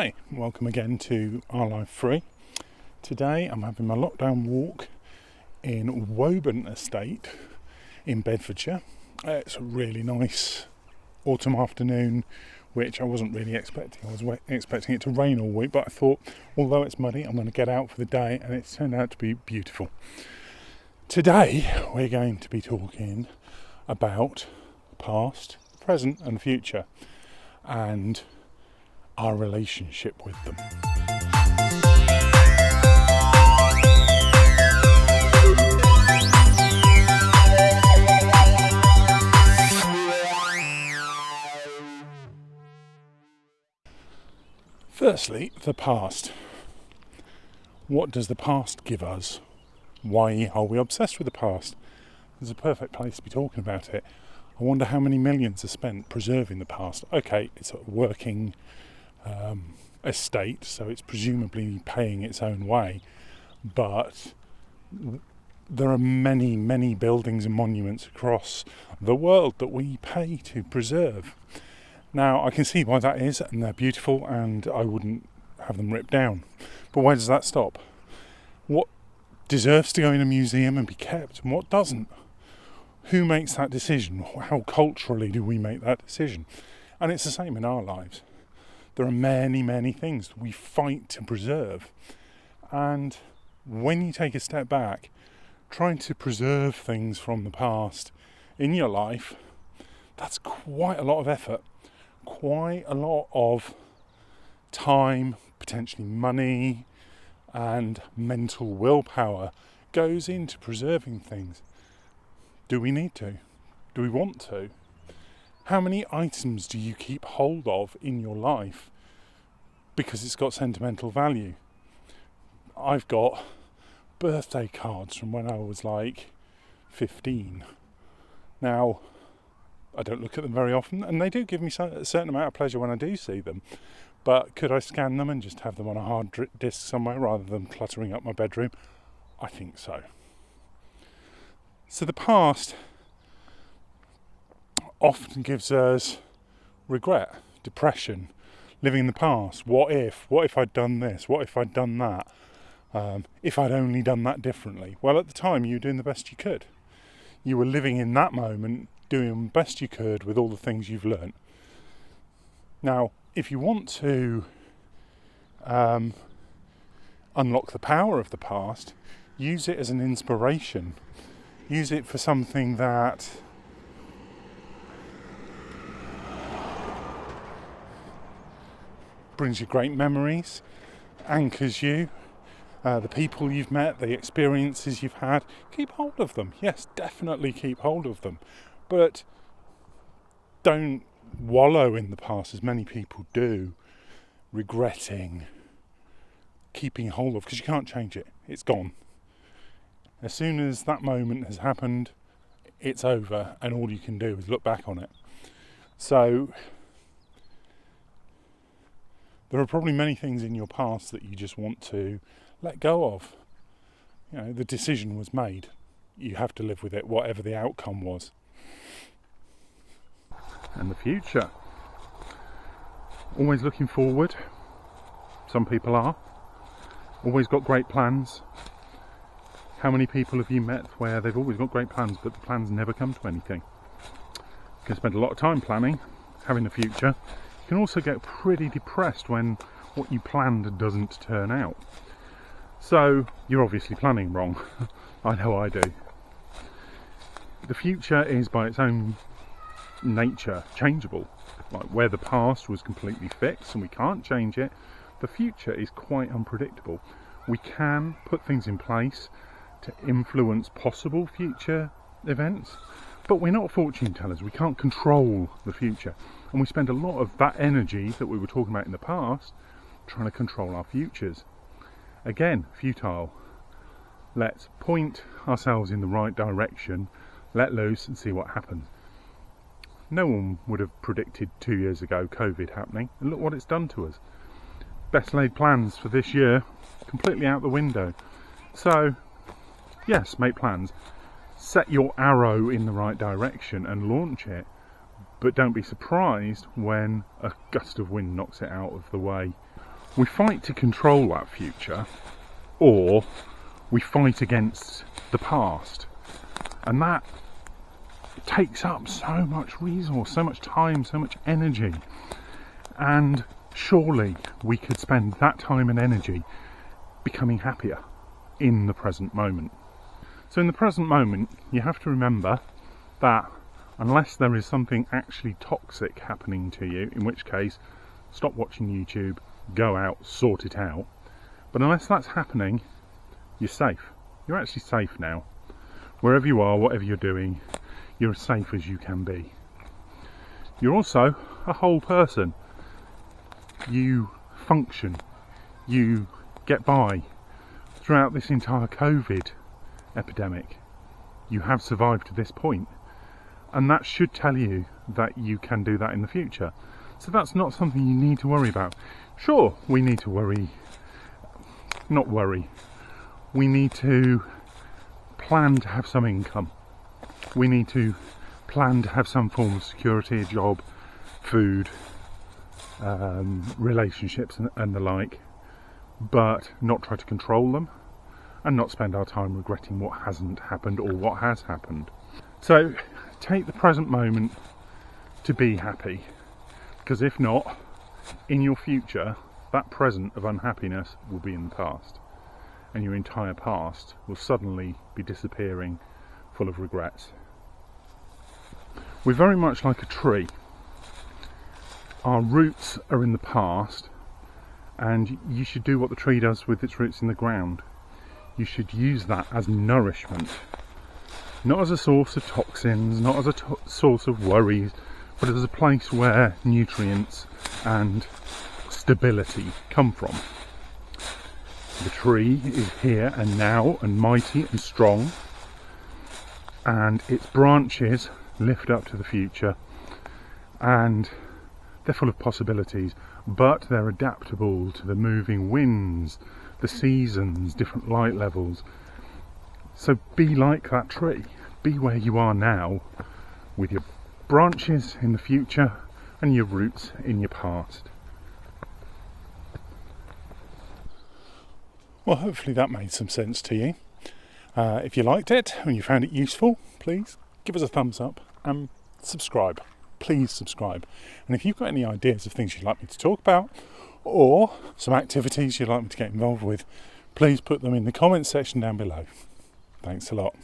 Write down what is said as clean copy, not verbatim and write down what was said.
Hi, welcome again to Our Life Free. Today I'm having my lockdown walk in Woburn Estate in Bedfordshire. It's a really nice autumn afternoon, which I wasn't really expecting. I was expecting it to rain all week, but I thought, although it's muddy, I'm going to get out for the day, and it's turned out to be beautiful. Today we're going to be talking about the past, present and future, and our relationship with them. Firstly, the past. What does the past give us? Why are we obsessed with the past? There's a perfect place to be talking about it. I wonder how many millions are spent preserving the past. Okay, it's a working estate, so it's presumably paying its own way, but there are many, many buildings and monuments across the world that we pay to preserve. Now, I can see why that is, and they're beautiful, and I wouldn't have them ripped down. But where does that stop? What deserves to go in a museum and be kept, and what doesn't? Who makes that decision? How culturally do we make that decision? And it's the same in our lives. There are many, many things we fight to preserve. And when you take a step back, trying to preserve things from the past in your life, that's quite a lot of effort, quite a lot of time, potentially money, and mental willpower goes into preserving things. Do we need to? Do we want to? How many items do you keep hold of in your life because it's got sentimental value? I've got birthday cards from when I was like 15. Now, I don't look at them very often, and they do give me a certain amount of pleasure when I do see them. But could I scan them and just have them on a hard disk somewhere rather than cluttering up my bedroom? I think so. So the past often gives us regret, depression, living in the past. What if I'd done this? What if I'd done that? If I'd only done that differently. Well, at the time you were doing the best you could. You were living in that moment, doing the best you could with all the things you've learnt. Now, if you want to unlock the power of the past, use it as an inspiration. Use it for something that brings you great memories, anchors you, the people you've met, the experiences you've had. Keep hold of them. Yes, definitely keep hold of them. But don't wallow in the past as many people do, regretting, keeping hold of, because you can't change it. It's gone. As soon as that moment has happened, it's over, and all you can do is look back on it. So there are probably many things in your past that you just want to let go of. You know, the decision was made. You have to live with it, whatever the outcome was. And the future. Always looking forward. Some people are. Always got great plans. How many people have you met where they've always got great plans, but the plans never come to anything? You can spend a lot of time planning, having the future. You can also get pretty depressed when what you planned doesn't turn out. So you're obviously planning wrong. I know I do. The future is by its own nature changeable. Like where the past was completely fixed and we can't change it, the future is quite unpredictable. We can put things in place to influence possible future events, but we're not fortune tellers. We can't control the future, and we spend a lot of that energy that we were talking about in the past trying to control our futures. Again, futile. Let's point ourselves in the right direction, let loose and see what happens. No one would have predicted 2 years ago COVID happening, and look what it's done to us. Best laid plans for this year completely out the window. So yes, make plans, set your arrow in the right direction and launch it, but don't be surprised when a gust of wind knocks it out of the way, We fight to control that future, or we fight against the past. And that takes up so much resource, so much time, so much energy. And surely we could spend that time and energy becoming happier in the present moment. So in the present moment, you have to remember that unless there is something actually toxic happening to you, in which case, stop watching YouTube, go out, sort it out. But unless that's happening, you're safe. You're actually safe now. Wherever you are, whatever you're doing, you're as safe as you can be. You're also a whole person. You function. You get by. Throughout this entire COVID epidemic, you have survived to this point. And that should tell you that you can do that in the future. So that's not something you need to worry about. Sure, we need to worry. Not worry. We need to plan to have some income. We need to plan to have some form of security, a job, food, relationships and the like, but not try to control them and not spend our time regretting what hasn't happened or what has happened. So take the present moment to be happy, because if not, in your future, that present of unhappiness will be in the past, and your entire past will suddenly be disappearing, full of regrets. We're very much like a tree. Our roots are in the past, and you should do what the tree does with its roots in the ground. You should use that as nourishment, not as a source of toxins, not as a source of worries, but as a place where nutrients and stability come from. The tree is here and now and mighty and strong, and its branches lift up to the future, and they're full of possibilities, but they're adaptable to the moving winds, the seasons, different light levels. So be like that tree. Be where you are now, with your branches in the future and your roots in your past. Well, hopefully that made some sense to you. If you liked it and you found it useful, please give us a thumbs up and subscribe. Please subscribe. And if you've got any ideas of things you'd like me to talk about, or some activities you'd like me to get involved with, please put them in the comments section down below. Thanks a lot.